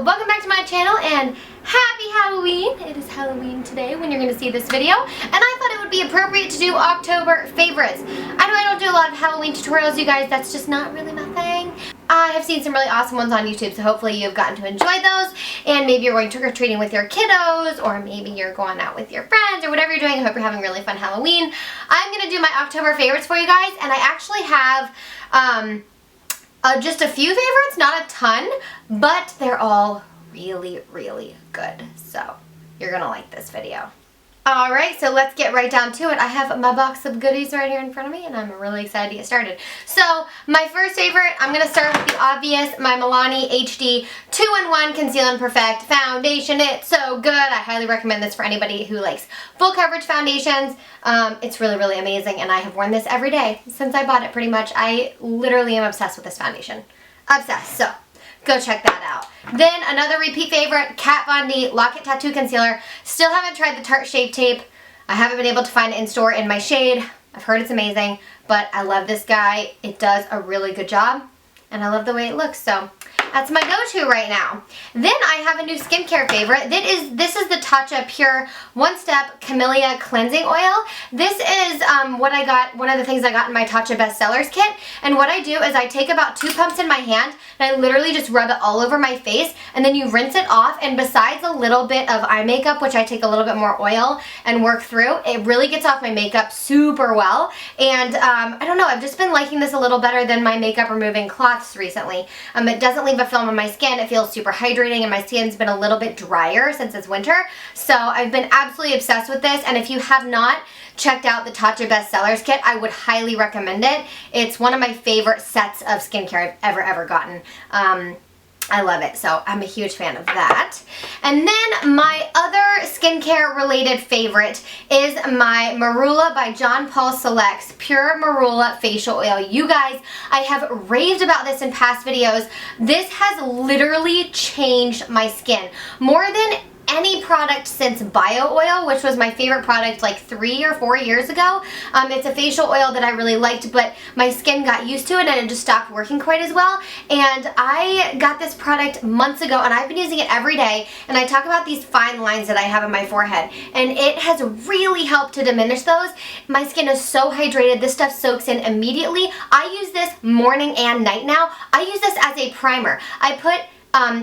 welcome back to my channel and happy Halloween. It is Halloween today when you're going to see this video, and I thought it would be appropriate to do October favorites. I know I don't do a lot of Halloween tutorials, you guys, that's just not really my thing. I have seen some really awesome ones on YouTube, so hopefully you've gotten to enjoy those, and maybe you're going trick-or-treating with your kiddos, or maybe you're going out with your friends, or whatever you're doing. I hope you're having a really fun Halloween. I'm going to do my October favorites for you guys, and I actually have just a few favorites, not a ton, but they're all really, really good. So you're gonna like this video. Alright, so let's get right down to it. I have my box of goodies right here in front of me, and I'm really excited to get started. So, my first favorite, I'm going to start with the obvious, my Milani HD 2-in-1 Conceal and Perfect Foundation. It's so good. I highly recommend this for anybody who likes full coverage foundations. It's really, really amazing, and I have worn this every day since I bought it, pretty much. I literally am obsessed with this foundation. Obsessed. So, go check that out. Then another repeat favorite, Kat Von D Lock-It Tattoo Concealer. Still haven't tried the Tarte Shape Tape. I haven't been able to find it in store in my shade. I've heard it's amazing, but I love this guy. It does a really good job, and I love the way it looks, so that's my go-to right now. Then I have a new skincare favorite. This is the Tatcha Pure One-Step Camellia Cleansing Oil. This is one of the things I got in my Tatcha Bestsellers kit. And what I do is I take about 2 pumps in my hand, and I literally just rub it all over my face, and then you rinse it off, and besides a little bit of eye makeup, which I take a little bit more oil and work through, it really gets off my makeup super well. And I don't know, I've just been liking this a little better than my makeup removing cloths recently. It doesn't leave a film on my skin. It feels super hydrating, and my skin's been a little bit drier since it's winter. So I've been absolutely obsessed with this, and if you have not checked out the Tatcha Bestsellers kit, I would highly recommend it. It's one of my favorite sets of skincare I've ever gotten. I love it, so I'm a huge fan of that. And then my other skincare related favorite is my Marula by John Paul Selects Pure Marula Facial Oil. You guys, I have raved about this in past videos. This has literally changed my skin. More than any product since Bio Oil, which was my favorite product like 3 or 4 years ago. It's a facial oil that I really liked, but my skin got used to it and it just stopped working quite as well. And I got this product months ago, and I've been using it every day, and I talk about these fine lines that I have on my forehead, and it has really helped to diminish those. My skin is so hydrated. This stuff soaks in immediately. I use this morning and night now. I use this as a primer. I put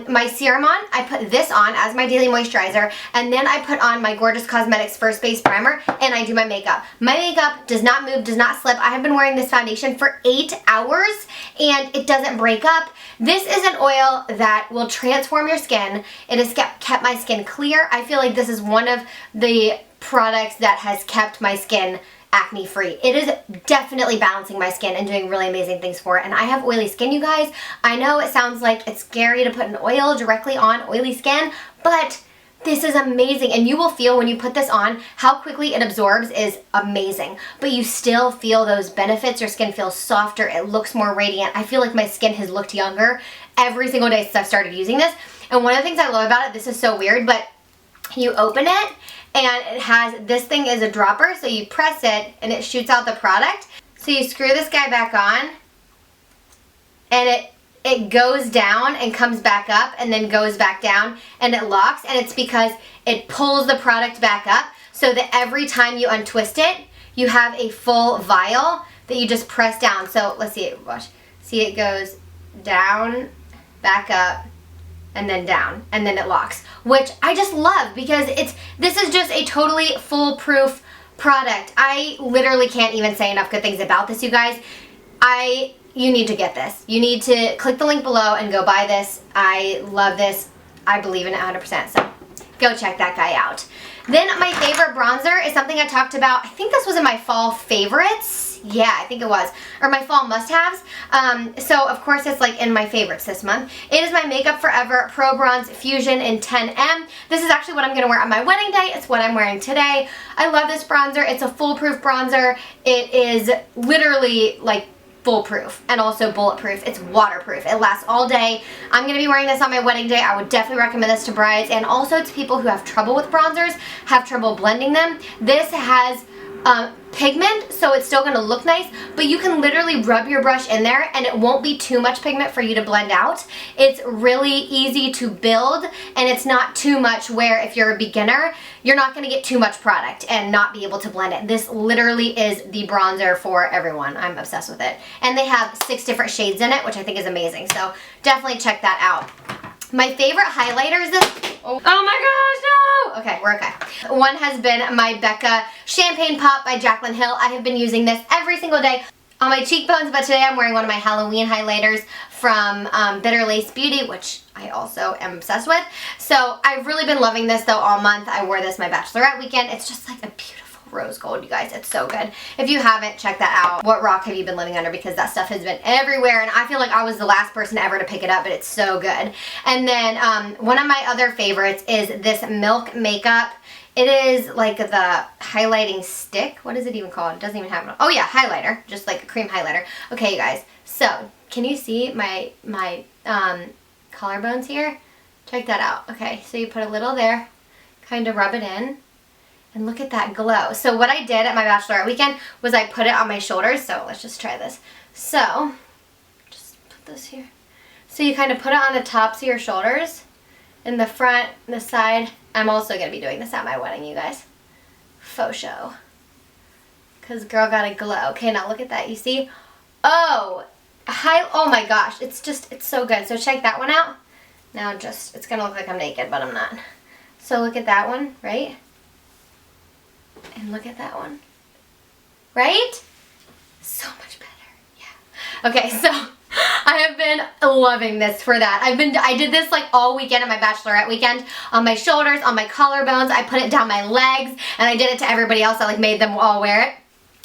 my serum on, I put this on as my daily moisturizer, and then I put on my Gorgeous Cosmetics First Base Primer, and I do my makeup. My makeup does not move, does not slip. I have been wearing this foundation for 8 hours, and it doesn't break up. This is an oil that will transform your skin. It has kept my skin clear. I feel like this is one of the products that has kept my skin acne free. It is definitely balancing my skin and doing really amazing things for it. And I have oily skin, you guys. I know it sounds like it's scary to put an oil directly on oily skin, but this is amazing, and you will feel when you put this on how quickly it absorbs is amazing. But you still feel those benefits. Your skin feels softer. It looks more radiant. I feel like my skin has looked younger every single day since I've started using this. And one of the things I love about it, this is so weird, but you open it, and it has, this thing is a dropper, so you press it and it shoots out the product. So you screw this guy back on, and it goes down and comes back up and then goes back down, and it locks, and it's because it pulls the product back up so that every time you untwist it, you have a full vial that you just press down. So let's see it, watch. See, it goes down, back up, and then down, and then it locks, which I just love because this is just a totally foolproof product. I literally can't even say enough good things about this, you guys. You need to get this. You need to click the link below and go buy this. I love this. I believe in it 100%, so go check that guy out. Then my favorite bronzer is something I talked about. I think this was in my fall favorites. Yeah, I think it was. Or my fall must-haves. So, of course, it's like in my favorites this month. It is my Makeup Forever Pro Bronze Fusion in 10M. This is actually what I'm going to wear on my wedding day. It's what I'm wearing today. I love this bronzer. It's a foolproof bronzer. It is literally like foolproof and also bulletproof. It's waterproof. It lasts all day. I'm going to be wearing this on my wedding day. I would definitely recommend this to brides and also to people who have trouble with bronzers, have trouble blending them. This has pigment, so it's still gonna look nice, but you can literally rub your brush in there and it won't be too much pigment for you to blend out. It's really easy to build, and it's not too much where if you're a beginner, you're not gonna get too much product and not be able to blend it. This literally is the bronzer for everyone. I'm obsessed with it. And they have 6 different shades in it, which I think is amazing, so definitely check that out. My favorite highlighter is this. Oh my gosh, no! Okay, we're okay. One has been my Becca Champagne Pop by Jaclyn Hill. I have been using this every single day on my cheekbones, but today I'm wearing one of my Halloween highlighters from Bitter Lace Beauty, which I also am obsessed with. So I've really been loving this though all month. I wore this my bachelorette weekend. It's just like a beautiful rose gold, you guys. It's so good. If you haven't, check that out. What rock have you been living under? Because that stuff has been everywhere, and I feel like I was the last person ever to pick it up, but it's so good. And then one of my other favorites is this Milk Makeup. It is like the highlighting stick. What is it even called? It doesn't even have one. Oh yeah, highlighter. Just like a cream highlighter. Okay, you guys. So, can you see my collarbones here? Check that out. Okay, so you put a little there, kind of rub it in. And look at that glow. So what I did at my bachelorette weekend was I put it on my shoulders. So let's just try this. So, just put this here. So you kind of put it on the tops of your shoulders, in the front, the side. I'm also going to be doing this at my wedding, you guys. Faux show. Because girl got a glow. Okay, now look at that. You see? Oh, oh my gosh. It's so good. So check that one out. Now it's going to look like I'm naked, but I'm not. So look at that one, right? And look at that one. Right? So much better. Yeah. Okay, so I have been loving this for that. I did this like all weekend at my bachelorette weekend on my shoulders, on my collarbones. I put it down my legs, and I did it to everybody else. I like made them all wear it.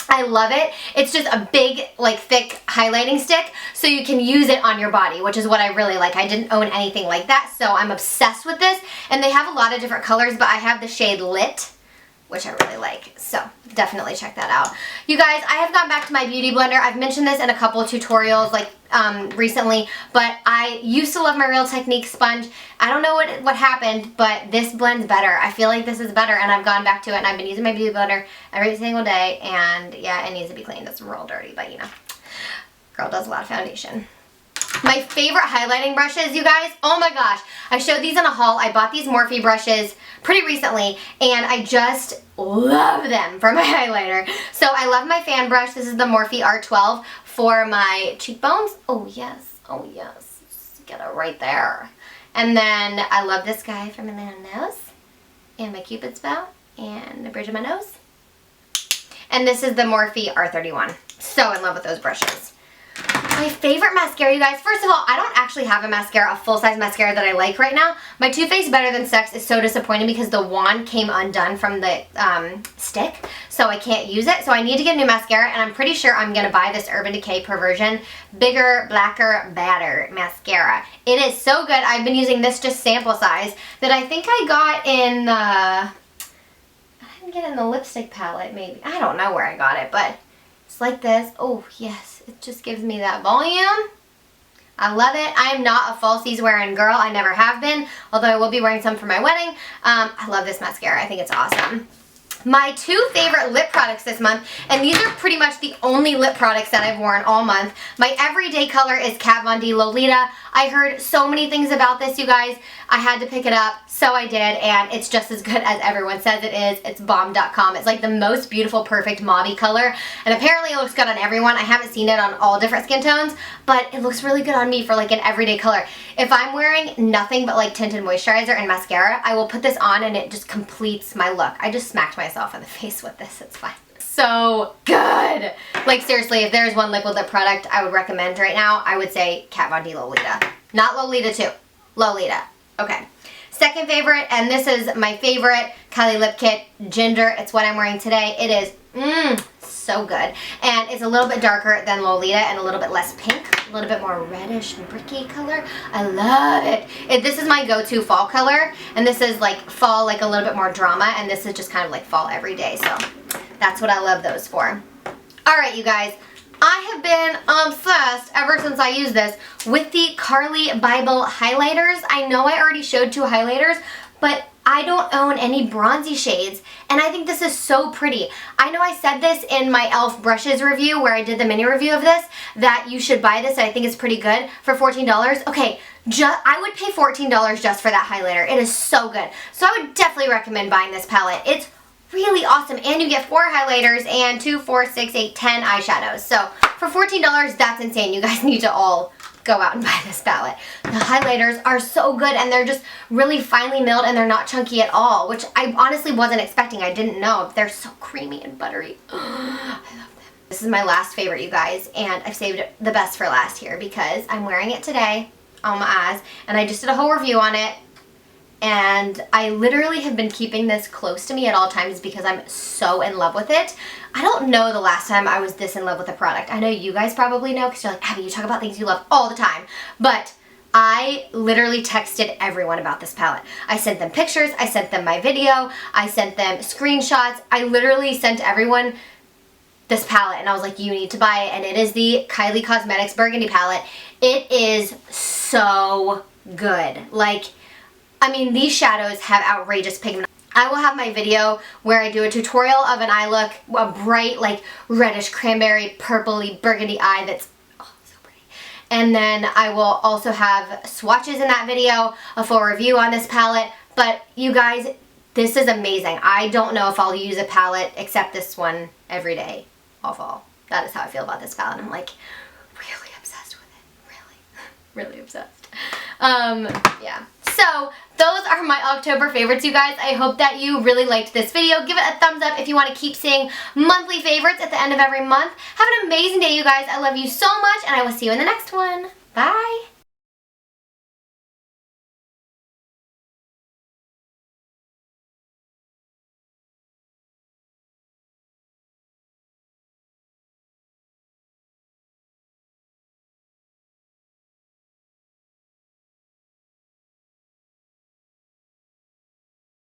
I love it. It's just a big, like, thick highlighting stick, so you can use it on your body, which is what I really like. I didn't own anything like that, so I'm obsessed with this. And they have a lot of different colors, but I have the shade Lit, which I really like. So definitely check that out. You guys, I have gone back to my beauty blender. I've mentioned this in a couple of tutorials like recently, but I used to love my Real Technique sponge. I don't know what happened, but this blends better. I feel like this is better, and I've gone back to it, and I've been using my beauty blender every single day, and yeah, it needs to be cleaned. It's real dirty, but you know, girl does a lot of foundation. My favorite highlighting brushes, you guys, oh my gosh. I showed these in a haul. I bought these Morphe brushes pretty recently, and I just love them for my highlighter. So I love my fan brush. This is the Morphe R12 for my cheekbones. Oh yes, oh yes. Just get it right there. And then I love this guy for my little nose, and my Cupid's bow, and the bridge of my nose. And this is the Morphe R31. So in love with those brushes. My favorite mascara, you guys. First of all, I don't actually have a mascara, a full-size mascara that I like right now. My Too Faced Better Than Sex is so disappointing because the wand came undone from the stick, so I can't use it. So I need to get a new mascara, and I'm pretty sure I'm going to buy this Urban Decay Perversion Bigger, Blacker, Badder mascara. It is so good. I've been using this just sample size that I think I got in the... I didn't get it in the lipstick palette, maybe. I don't know where I got it, but it's like this. Oh, yes. It just gives me that volume. I love it. I am not a falsies wearing girl. I never have been, although I will be wearing some for my wedding. I love this mascara. I think it's awesome. My 2 favorite lip products this month, and these are pretty much the only lip products that I've worn all month. My everyday color is Kat Von D Lolita. I heard so many things about this, you guys. I had to pick it up, so I did, and it's just as good as everyone says it is. It's bomb.com. It's like the most beautiful, perfect mauve color, and apparently it looks good on everyone. I haven't seen it on all different skin tones, but it looks really good on me for like an everyday color. If I'm wearing nothing but like tinted moisturizer and mascara, I will put this on and it just completes my look. I just smacked myself in the face with this. It's fine. So good. Like seriously, if there's one liquid lip product I would recommend right now, I would say Kat Von D Lolita. Not Lolita 2. Lolita. Okay. Second favorite, and this is my favorite, Kylie Lip Kit Ginger. It's what I'm wearing today. It is so good. And it's a little bit darker than Lolita and a little bit less pink. A little bit more reddish bricky color. I love it. This is my go-to fall color. And this is like fall, like a little bit more drama. And this is just kind of like fall every day. So that's what I love those for. Alright, you guys. I have been obsessed ever since I used this with the Carli Bybel highlighters. I know I already showed 2 highlighters, but I don't own any bronzy shades, and I think this is so pretty. I know I said this in my e.l.f. brushes review where I did the mini review of this, that you should buy this. I think it's pretty good for $14. Okay, I would pay $14 just for that highlighter. It is so good. So I would definitely recommend buying this palette. It's really awesome, and you get 4 highlighters and 2, 4, 6, 8, 10 eyeshadows. So for $14, that's insane. You guys need to all go out and buy this palette. The highlighters are so good, and they're just really finely milled, and they're not chunky at all, which I honestly wasn't expecting. I didn't know. They're so creamy and buttery. I love them. This is my last favorite, you guys, and I've saved the best for last here because I'm wearing it today on my eyes, and I just did a whole review on it, and I literally have been keeping this close to me at all times because I'm so in love with it. I don't know the last time I was this in love with a product. I know you guys probably know because you're like, Abby, you talk about things you love all the time. But I literally texted everyone about this palette. I sent them pictures, I sent them my video, I sent them screenshots. I literally sent everyone this palette, and I was like, you need to buy it. And it is the Kylie Cosmetics Burgundy palette. It is so good. Like, I mean, these shadows have outrageous pigment. I will have my video where I do a tutorial of an eye look, a bright, like, reddish cranberry, purpley, burgundy eye that's, oh, so pretty. And then I will also have swatches in that video, a full review on this palette. But you guys, this is amazing. I don't know if I'll use a palette except this one every day all fall. That is how I feel about this palette. I'm like really obsessed with it. Really, really obsessed. Yeah. So those are my October favorites, you guys. I hope that you really liked this video. Give it a thumbs up if you want to keep seeing monthly favorites at the end of every month. Have an amazing day, you guys. I love you so much, and I will see you in the next one. Bye.